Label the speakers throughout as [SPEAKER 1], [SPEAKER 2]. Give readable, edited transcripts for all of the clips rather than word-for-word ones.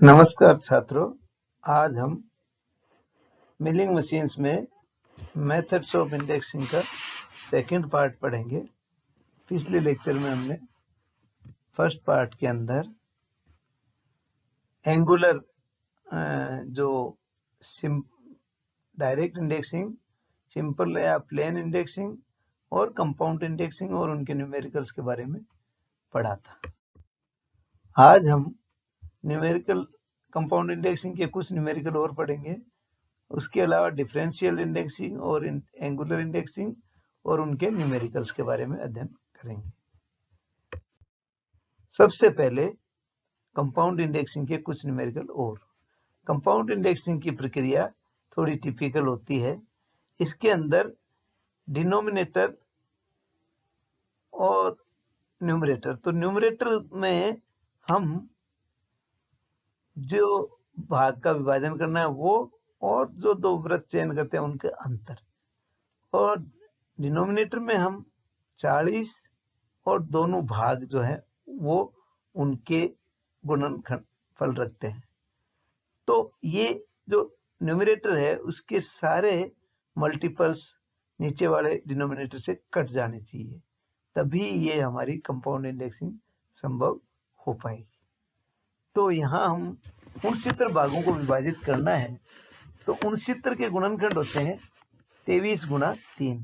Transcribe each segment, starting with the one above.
[SPEAKER 1] नमस्कार छात्रों, आज हम मिलिंग मशीन्स में मेथड्स ऑफ इंडेक्सिंग का सेकंड पार्ट पढ़ेंगे। पिछले लेक्चर में हमने फर्स्ट पार्ट के अंदर एंगुलर जो डायरेक्ट इंडेक्सिंग, सिंपल या प्लेन इंडेक्सिंग और कंपाउंड इंडेक्सिंग और उनके न्यूमेरिकल्स के बारे में पढ़ा था। आज हम न्यूमेरिकल कंपाउंड इंडेक्सिंग के कुछ न्यूमेरिकल और पढ़ेंगे। उसके अलावा डिफरेंशियल इंडेक्सिंग और एंगुलर इंडेक्सिंग और उनके न्यूमेरिकल्स के बारे में अध्ययन करेंगे। सबसे पहले कंपाउंड इंडेक्सिंग के कुछ न्यूमेरिकल और। कंपाउंड इंडेक्सिंग की प्रक्रिया थोड़ी टिपिकल होती है। इसके अंदर डिनोमिनेटर और न्यूमरेटर, तो न्यूमरेटर में हम जो भाग का विभाजन करना है वो, और जो दो वृत्त चयन करते हैं उनके अंतर, और डिनोमिनेटर में हम 40 और दोनों भाग जो है वो उनके गुणनफल रखते हैं। तो ये जो न्यूमरेटर है उसके सारे मल्टीपल्स नीचे वाले डिनोमिनेटर से कट जाने चाहिए, तभी ये हमारी कंपाउंड इंडेक्सिंग संभव हो पाएगी। तो यहाँ हम 69 भागों को विभाजित करना है, तो 69 के गुणनखंड होते हैं 23 गुणा 3।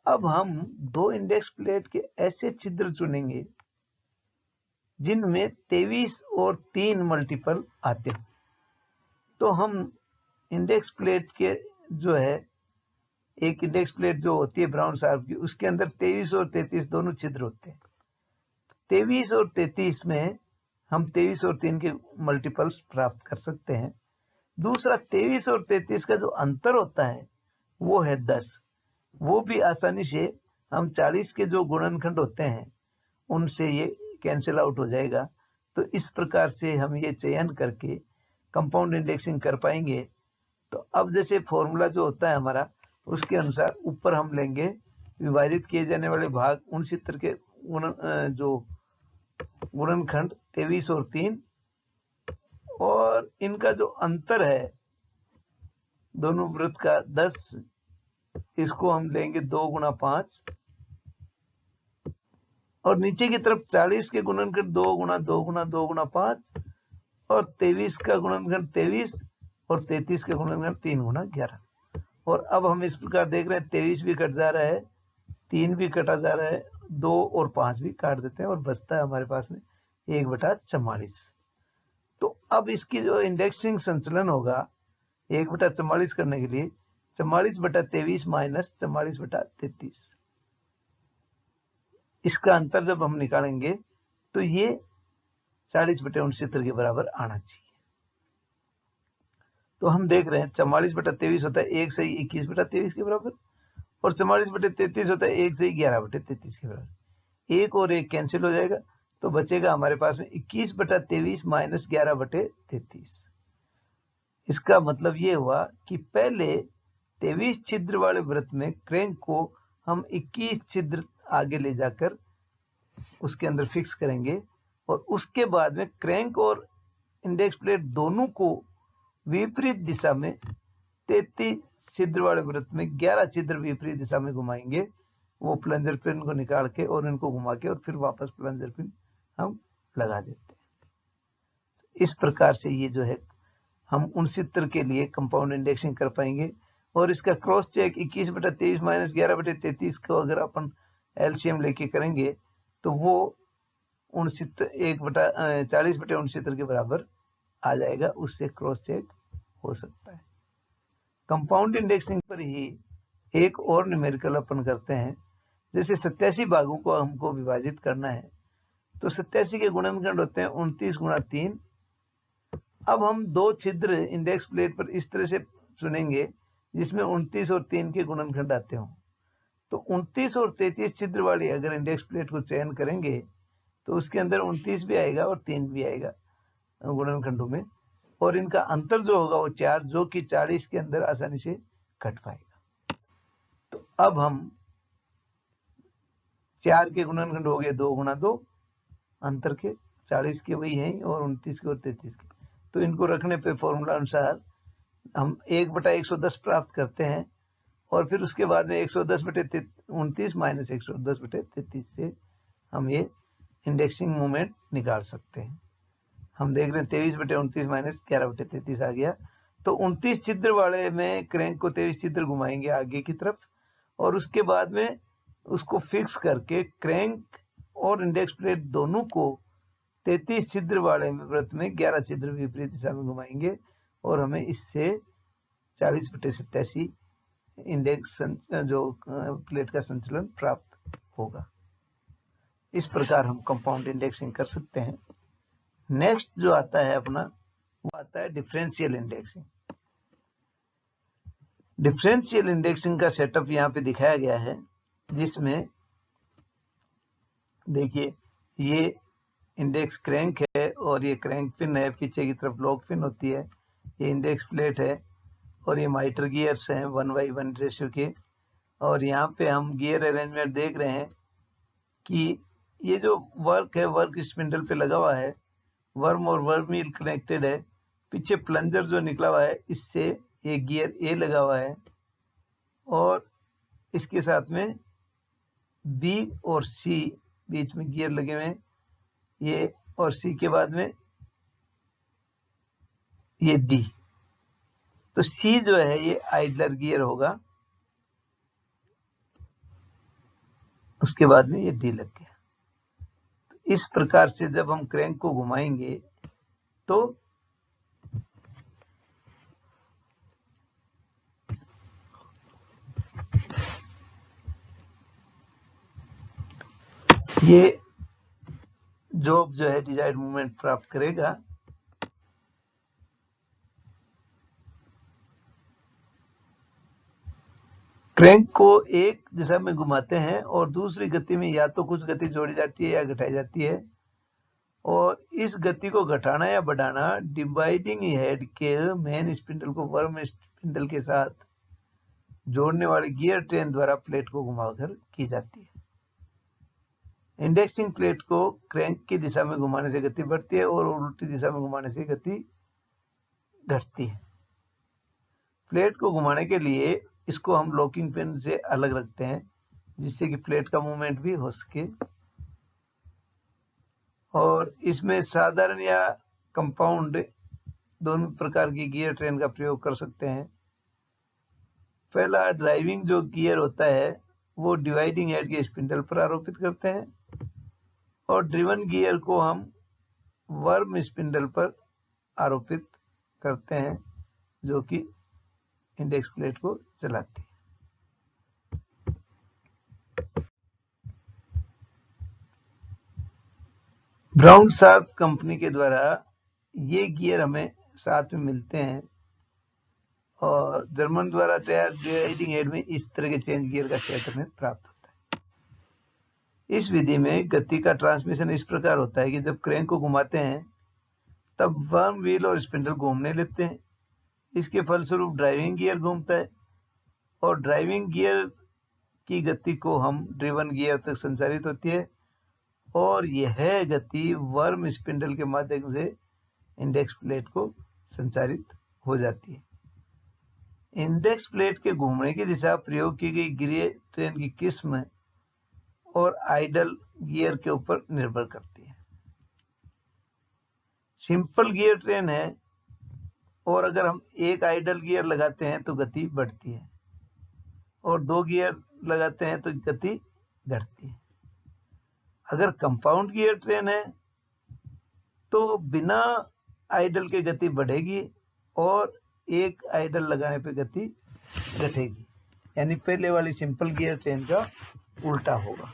[SPEAKER 1] अब हम दो इंडेक्स प्लेट के ऐसे छिद्र चुनेंगे जिनमें 23 और 3 मल्टीपल आते हैं। तो हम इंडेक्स प्लेट के जो है, एक इंडेक्स प्लेट जो होती है ब्राउन शार्प की, उसके अंदर 23 और 33 दोनों छिद्र होते हैं। 23 और 33 में हम 23 और 3 के मल्टीपल्स प्राप्त कर सकते हैं। दूसरा, 23 और 33 का जो अंतर होता है वो है 10। वो भी आसानी से हम 40 के जो गुणनखंड होते हैं उनसे ये कैंसिल आउट हो जाएगा। तो इस प्रकार से हम ये चयन करके कंपाउंड इंडेक्सिंग कर पाएंगे। तो अब जैसे फॉर्मूला जो होता है हमारा, उसके अनुसार ऊपर हम लेंगे विभाजित किए जाने वाले भाग 69 के जो गुणनखंड 23 और 3, और इनका जो अंतर है दोनों वृत्त का 10, इसको हम लेंगे 2 गुणा 5, और नीचे की तरफ 40 के गुणनखंड 2 गुणा 2 गुणा 2 गुणा 5, और 23 का गुणनखंड 23 और 33 के गुणनखंड 3 गुणा 11। और अब हम इस प्रकार देख रहे हैं 23 भी कट जा रहा है, 3 भी कटा जा रहा है, 2 और 5 भी काट देते हैं, और बचता है हमारे पास में 1/44। तो अब इसकी जो इंडेक्सिंग संचलन होगा 1/44 करने के लिए 44/23 माइनस 44/33, इसका अंतर जब हम निकालेंगे तो ये 40/69 के बराबर आना चाहिए। तो हम देख रहे हैं 44/23 होता है 1 से 21/23 के बराबर, और 44/33 होता है 1 से 11/33 के बराबर। 1 और 1 कैंसिल हो जाएगा, तो बचेगा हमारे पास में 21/23 माइनस 11/33। इसका मतलब ये हुआ कि पहले 23 छिद्र वाले वृत्त में क्रैंक को हम 21 छिद्र आगे ले जाकर उसके अंदर फिक्स करेंगे, और उसके बाद में क्रैंक और इंडेक्स प्लेट दोनों को विपरीत दिशा में 33 छिद्र वाले वृत्त में 11 छिद्र विपरीत दिशा में घुमाएंगे, वो प्लंजर पिन को निकाल के और इनको घुमा के, और फिर वापस प्लंजर पिन हम लगा देते हैं। इस प्रकार से ये जो है हम 69 के लिए कंपाउंड इंडेक्सिंग कर पाएंगे। और इसका क्रॉस चेक 21/23 माइनस 11/33 को अगर अपन एलसीएम लेके करेंगे तो वो 40/69 के बराबर आ जाएगा, उससे क्रॉस चेक हो सकता है। कंपाउंड इंडेक्सिंग पर ही एक और न्यूमेरिकल अपन करते हैं। जैसे 87 भागों को हमको विभाजित करना है, तो 87 के गुणनखंड होते हैं 29 गुणा 3। अब हम दो छिद्र इंडेक्स प्लेट पर इस तरह से चुनेंगे जिसमें 29 और 3 के गुणनखंड आते हों। तो 29 और 33 छिद्र वाली अगर इंडेक्स प्लेट को चयन करेंगे तो उसके अंदर 29 भी आएगा और 3 भी आएगा गुणनखंडों में, और इनका अंतर जो होगा वो 4, जो कि 40 के अंदर आसानी से घट पाएगा। तो अब हम 4 के गुणनखंड हो गए 2 गुणा 2, अंतर के 40 के वही हैं और 29 के और 33 के, तो इनको रखने पे फॉर्मूला अनुसार हम 1/110 प्राप्त करते हैं, और फिर उसके बाद में 110/29 माइनस 110/33 से हम ये इंडेक्सिंग मोमेंट निकाल सकते हैं। हम देख रहे हैं 23/29 माइनस 11/33 आ गया। तो 29 छिद्र वाले में क्रैंक को 23 छिद्र घुमाएंगे आगे की तरफ, और उसके बाद में उसको फिक्स करके क्रैंक और इंडेक्स प्लेट दोनों को 33 छिद्र वाले वृत्त में 11 छिद्र विपरीत दिशा में घुमाएंगे, और हमें इससे 40/87 इंडेक्स जो प्लेट का संचलन प्राप्त होगा। इस प्रकार हम कंपाउंड इंडेक्सिंग कर सकते हैं। नेक्स्ट जो आता है अपना, वो आता है डिफरेंशियल इंडेक्सिंग। डिफरेंशियल इंडेक्सिंग का सेटअप यहाँ पे दिखाया गया है, जिसमें देखिए ये इंडेक्स क्रैंक है और ये क्रैंक पिन है, पीछे की तरफ लॉक पिन होती है, ये इंडेक्स प्लेट है, और ये माइटर गियर्स हैं 1/1 रेशियो के। और यहाँ पे हम गियर अरेंजमेंट देख रहे हैं कि ये जो वर्क है, वर्क स्पिंडल पे लगा हुआ है, वर्म और वर्म व्हील कनेक्टेड है, पीछे प्लंजर जो निकला हुआ है, इससे ये गियर ए लगा हुआ है, और इसके साथ में बी और सी बीच में गियर लगे हुए हैं, ये, और सी के बाद में ये डी। तो सी जो है ये आइडलर गियर होगा, उसके बाद में ये डी लग गया। तो इस प्रकार से जब हम क्रैंक को घुमाएंगे तो ये जॉब जो है डिजायर्ड मूवमेंट प्राप्त करेगा। क्रैंक को एक दिशा में घुमाते हैं और दूसरी गति में या तो कुछ गति जोड़ी जाती है या घटाई जाती है, और इस गति को घटाना या बढ़ाना डिवाइडिंग हेड के मेन स्पिंडल को वर्म स्पिंडल के साथ जोड़ने वाले गियर ट्रेन द्वारा प्लेट को घुमाकर की जाती है। इंडेक्सिंग प्लेट को क्रैंक की दिशा में घुमाने से गति बढ़ती है और उल्टी दिशा में घुमाने से गति घटती है। प्लेट को घुमाने के लिए इसको हम लॉकिंग पिन से अलग रखते हैं, जिससे कि प्लेट का मूवमेंट भी हो सके। और इसमें साधारण या कंपाउंड दोनों प्रकार की गियर ट्रेन का प्रयोग कर सकते हैं। पहला ड्राइविंग जो गियर होता है वो डिवाइडिंग हेड के स्पिंडल पर आरोपित करते हैं, और ड्रिवन गियर को हम वर्म स्पिंडल पर आरोपित करते हैं, जो कि इंडेक्स प्लेट को चलाती है। ब्राउन शार्प कंपनी के द्वारा ये गियर हमें साथ में मिलते हैं, और जर्मन द्वारा तैयार डिवाइडिंग हेड में इस तरह के चेंज गियर का सेट हमें प्राप्त होता है। इस विधि में गति का ट्रांसमिशन इस प्रकार होता है कि जब क्रैंक को घुमाते हैं तब वर्म व्हील और स्पिंडल घूमने लगते हैं। इसके फलस्वरूप ड्राइविंग गियर घूमता है, और ड्राइविंग गियर की गति को हम ड्रिवन गियर तक संचारित होती है, और यह गति वर्म स्पिंडल के माध्यम से इंडेक्स प्लेट को संचारित हो जाती है। इंडेक्स प्लेट के घूमने की दिशा प्रयोग की गई गियर ट्रेन की किस्म और आइडल गियर के ऊपर निर्भर करती है। सिंपल गियर ट्रेन है, और अगर हम एक आइडल गियर लगाते हैं तो गति बढ़ती है, और 2 गियर लगाते हैं तो गति घटती है। अगर कंपाउंड गियर ट्रेन है तो बिना आइडल के गति बढ़ेगी, और एक आइडल लगाने पे गति घटेगी, यानी पहले वाली सिंपल गियर ट्रेन का उल्टा होगा।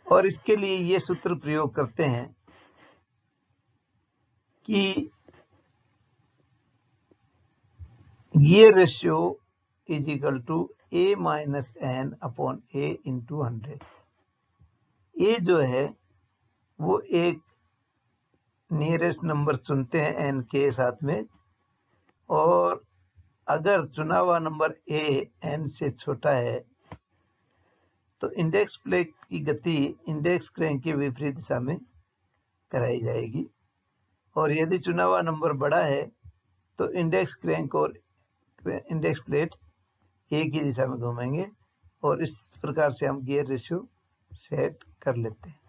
[SPEAKER 1] और इसके लिए ये सूत्र प्रयोग करते हैं कि gear ratio is equal to a minus n upon a into 100। ए जो है वो एक नियरेस्ट नंबर चुनते हैं n के साथ में, और अगर चुना हुआ नंबर a n से छोटा है तो इंडेक्स प्लेट की गति इंडेक्स क्रैंक की विपरीत दिशा में कराई जाएगी, और यदि चुना हुआ नंबर बड़ा है तो इंडेक्स क्रैंक और इंडेक्स प्लेट एक ही दिशा में घूमेंगे और इस प्रकार से हम गियर रेशियो सेट कर लेते हैं।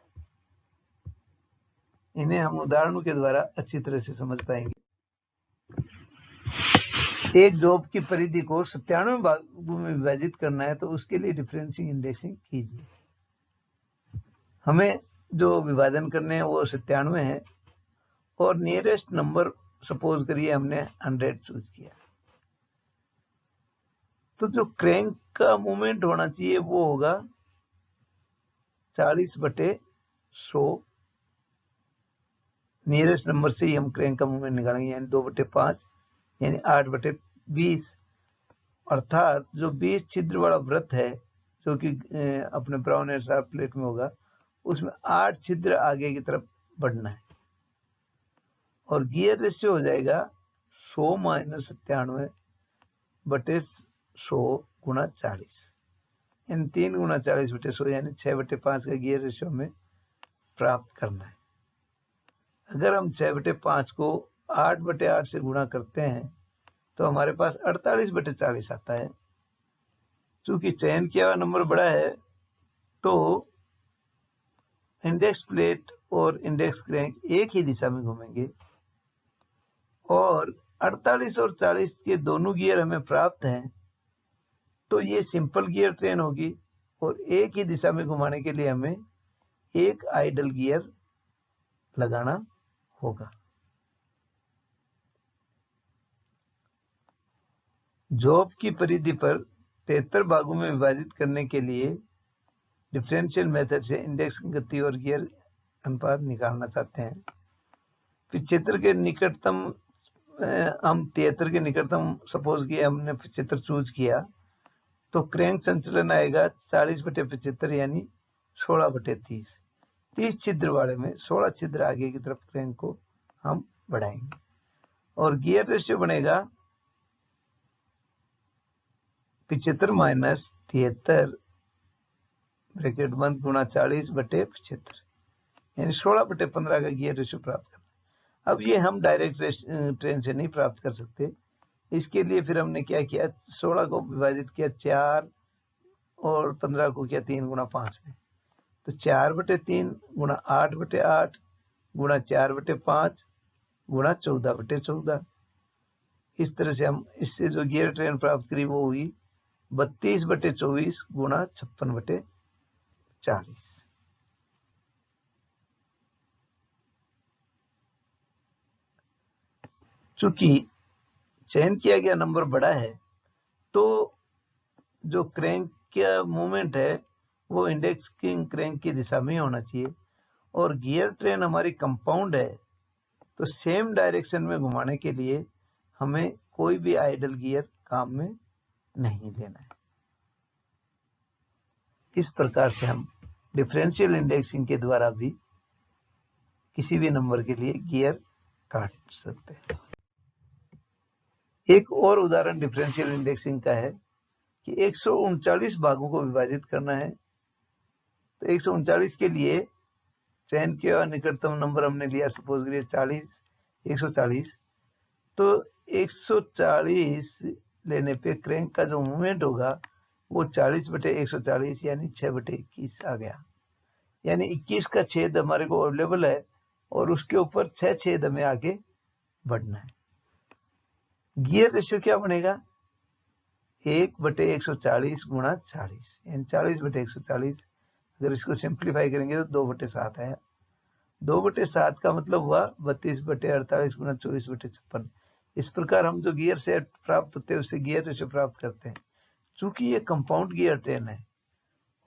[SPEAKER 1] इन्हें हम उदाहरणों के द्वारा अच्छी तरह से समझ पाएंगे। एक जॉब की परिधि को 97 भागों में विभाजित करना है तो उसके लिए डिफरेंशियल इंडेक्सिंग कीजिए। हमें जो विभाजन करने हैं वो 97 है और नियरेस्ट नंबर सपोज करिए हमने 100 चूज किया, तो जो क्रैंक का मूवमेंट होना चाहिए वो होगा 40/100। नियरेस्ट नंबर से ही हम क्रैंक का मूवमेंट निकालेंगे, यानी 2/5 यानी 8/20। अर्थात जो 20 छिद्र वाला वृत्त है जो कि अपने ब्राउन एंड शार्प प्लेट में होगा, उसमें 8 छिद्र आगे की तरफ बढ़ना है और गियर रेशियो हो जाएगा 100 - 97/100 गुणा 40, यानी 3 गुणा 40/100 यानी 6/5 का गियर रेशियो हमें प्राप्त करना है। अगर हम 6/5 को 8/8 से गुणा करते हैं तो हमारे पास 48/40 आता है। चूंकि चयन किया हुआ नंबर बड़ा है तो इंडेक्स प्लेट और इंडेक्स क्रैंक एक ही दिशा में घूमेंगे और 48 और 40 के दोनों गियर हमें प्राप्त हैं, तो ये सिंपल गियर ट्रेन होगी और एक ही दिशा में घुमाने के लिए हमें एक आइडल गियर लगाना होगा। जॉब की परिधि पर 73 भागों में विभाजित करने के लिए डिफरेंशियल मेथड से इंडेक्स गति और गियर अनुपात निकालना चाहते हैं। 75 के निकटतम हम 73 के निकटतम सपोज किया हमने 75 चूज किया तो क्रैंक संचलन आएगा 40/75 यानी 16/30। 30 छिद्र वाले में 16 छिद्र आगे की तरफ क्रैंक को हम बढ़ाएंगे और गियर रेशियो बनेगा 75 - 73 ब्रैकेट बंद गुणा 40/75 यानी 16/15 का गियर रेशियो प्राप्त करना। अब ये हम डायरेक्ट ट्रेन से नहीं प्राप्त कर सकते, इसके लिए फिर हमने क्या किया, 16 को विभाजित किया 4 और 15 को किया 3 गुणा 5 में, तो 4/3 गुणा 8/8 गुणा 4/5 गुणा 14/14। इस तरह से हम इससे जो गियर ट्रेन प्राप्त करी वो हुई 32/24 गुणा 56/40। चूंकि चयन किया गया नंबर बड़ा है तो जो क्रैंक का मूवमेंट है वो इंडेक्स क्रैंक की दिशा में होना चाहिए और गियर ट्रेन हमारी कंपाउंड है तो सेम डायरेक्शन में घुमाने के लिए हमें कोई भी आइडल गियर काम में नहीं लेना है। इस प्रकार से हम डिफरेंशियल इंडेक्सिंग के द्वारा भी किसी भी नंबर के लिए गियर काट सकते हैं। एक और उदाहरण डिफरेंशियल इंडेक्सिंग का है कि 139 भागों को विभाजित करना है, तो 139 के लिए चयन किया निकटतम नंबर हमने लिया सपोज करिए 140, तो 140 लेने पे क्रैंक का जो मूवमेंट होगा वो 40/140 यानी 6/21 आ गया, यानी 21 का छेद हमारे को अवेलेबल है और उसके ऊपर 6 छेद हमें आगे बढ़ना है। गियर रेशियो क्या बनेगा, 1/140 गुणा 40 यानी 40/140। अगर इसको सिंप्लीफाई करेंगे तो 2/7 आया। 2/7 का मतलब हुआ 32/48 गुणा 24/56। इस प्रकार हम जो गियर सेट प्राप्त होते हैं उससे गियर रेशियो प्राप्त करते हैं। चूंकि ये कंपाउंड गियर ट्रेन है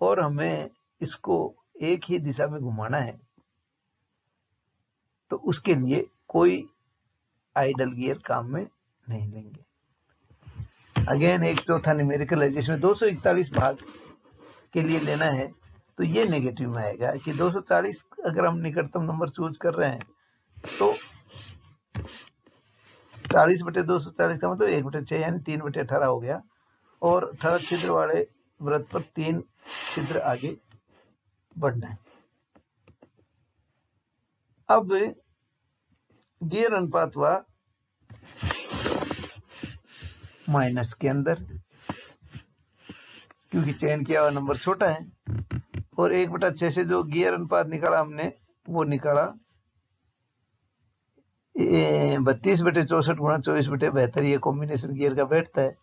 [SPEAKER 1] और हमें इसको एक ही दिशा में घुमाना है तो उसके लिए कोई आइडल गियर काम में नहीं लेंगे। अगेन एक चौथा न्यूमेरिकल है जिसमें 241 भाग के लिए लेना है, तो ये नेगेटिव में आएगा कि 240 अगर हम निकटतम नंबर चूज कर रहे हैं तो 40/240 का मतलब 1/6 यानी 3/18 हो गया और 18 छिद्र वाले वृत्त पर 3 छिद्र आगे बढ़ना है। अब गियर अनुपात हुआ माइनस के अंदर, क्योंकि चयन किया हुआ नंबर छोटा है। और 1/6 से जो गियर अनुपात निकाला हमने वो निकाला 32/64 गुणा 24/72। ये कॉम्बिनेशन गियर का बैठता है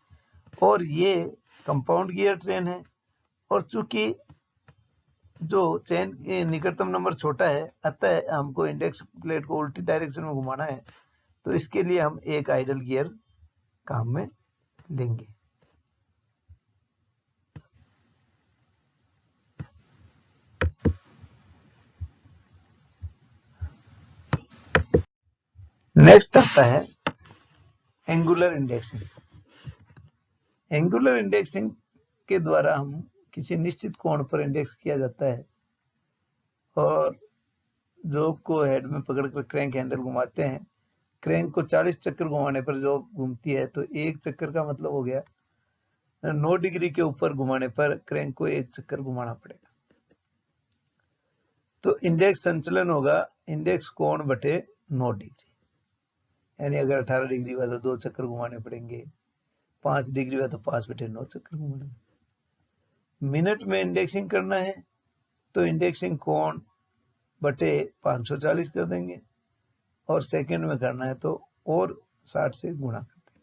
[SPEAKER 1] और ये कंपाउंड गियर ट्रेन है। और चूंकि जो चेन निकटतम नंबर छोटा है, अतः हमको इंडेक्स प्लेट को उल्टी डायरेक्शन में घुमाना है, तो इसके लिए हम एक आइडल गियर काम में लेंगे। नेक्स्ट आता है एंगुलर इंडेक्सिंग। एंगुलर इंडेक्सिंग के द्वारा हम किसी निश्चित कोण पर इंडेक्स किया जाता है और जॉब को हेड में पकड़कर क्रैंक हैंडल घुमाते हैं। क्रैंक को 40 चक्कर घुमाने पर जॉब घूमती है, तो एक चक्कर का मतलब हो गया 9 डिग्री के ऊपर घुमाने पर क्रैंक को एक चक्कर घुमाना पड़ेगा। तो इंडेक्स संचलन होगा इंडेक्स कोण बटे 9 डिग्री, यानी अगर 18 डिग्री हुआ तो 2 चक्कर घुमाने पड़ेंगे, 5 डिग्री हुआ तो 5/9 चक्कर घुमाने। मिनट में इंडेक्सिंग करना है तो इंडेक्सिंग कोण बटे 540 कर देंगे, और सेकंड में करना है तो और 60 से गुणा कर देंगे।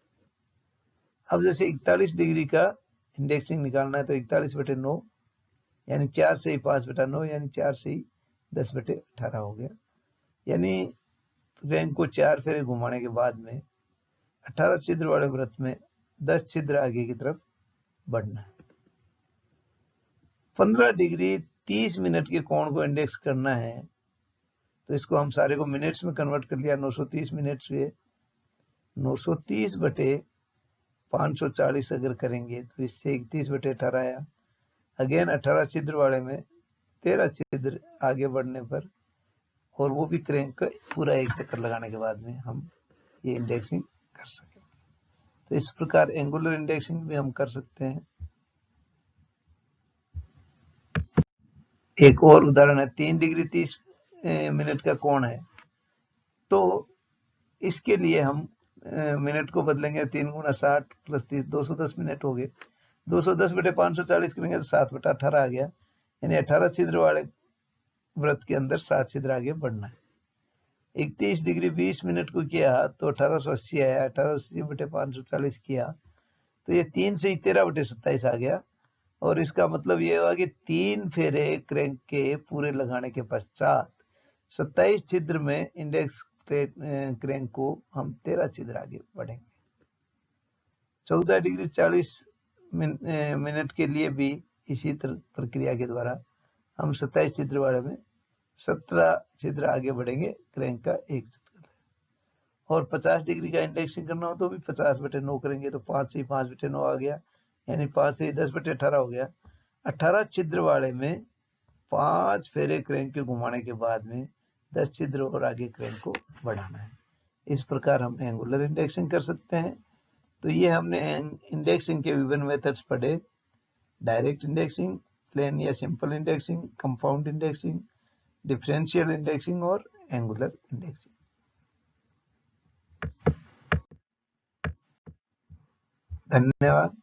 [SPEAKER 1] अब जैसे 41 डिग्री का इंडेक्सिंग निकालना है तो 41/9 यानी 4 से ही 5/9 यानी 4 से ही 10/18 हो गया। यानी क्रैंक को 4 फेरे घुमाने के बाद में 18 छिद्र वाले वृत्त में 10 छिद्र आगे की तरफ बढ़ना है। 15 डिग्री 30 मिनट के कोण को इंडेक्स करना है, तो इसको हम सारे को मिनट्स में कन्वर्ट कर लिया। 930 मिनट्स हुए, 930/540 अगर करेंगे तो इससे 31/18 आया। अगेन 18 छिद्र वाले में 13 छिद्र आगे बढ़ने पर, और वो भी क्रैंक का पूरा एक चक्कर लगाने के बाद में हम ये इंडेक्सिंग कर सकें। तो इस प्रकार एंगुलर इंडेक्सिंग भी हम कर सकते हैं। एक और उदाहरण है, 3 डिग्री 30 मिनट का कोण है, तो इसके लिए हम मिनट को बदलेंगे 3 × 60 + 30 210 मिनट हो गए। 210/540 करेंगे तो 7/18 आ गया, यानी 18 छिद्र वाले वृत्त के अंदर 7 छिद्र आगे बढ़ना है। 31 डिग्री 20 मिनट को किया तो 1880 आया, 1880/540 किया तो ये 3 से ही 13/27 आ गया। और इसका मतलब ये हुआ कि 3 फेरे क्रैंक के पूरे लगाने के पश्चात 27 छिद्र में इंडेक्स क्रैंक को हम 13 छिद्र आगे बढ़ेंगे। 14 डिग्री 40 मिनट के लिए भी इसी प्रक्रिया के द्वारा हम 27 छिद्र वाले में 17 छिद्र आगे बढ़ेंगे क्रैंक का एक चक्कर। और 50 डिग्री का इंडेक्सिंग करना हो तो भी 50/9 करेंगे, तो 5 से ही 5/9 आ गया, यानी 5 से ही 10/18 हो गया। 18 छिद्र वाले में 5 फेरे क्रैंक के घुमाने के बाद में 10 छिद्र और आगे क्रैंक को बढ़ाना है। इस प्रकार हम एंगुलर इंडेक्सिंग कर सकते हैं। तो ये हमने इंडेक्सिंग के विभिन्न मेथड्स पढ़े: डायरेक्ट इंडेक्सिंग, प्लेन या simple indexing, compound indexing, differential indexing और एंगुलर इंडेक्सिंग। धन्यवाद।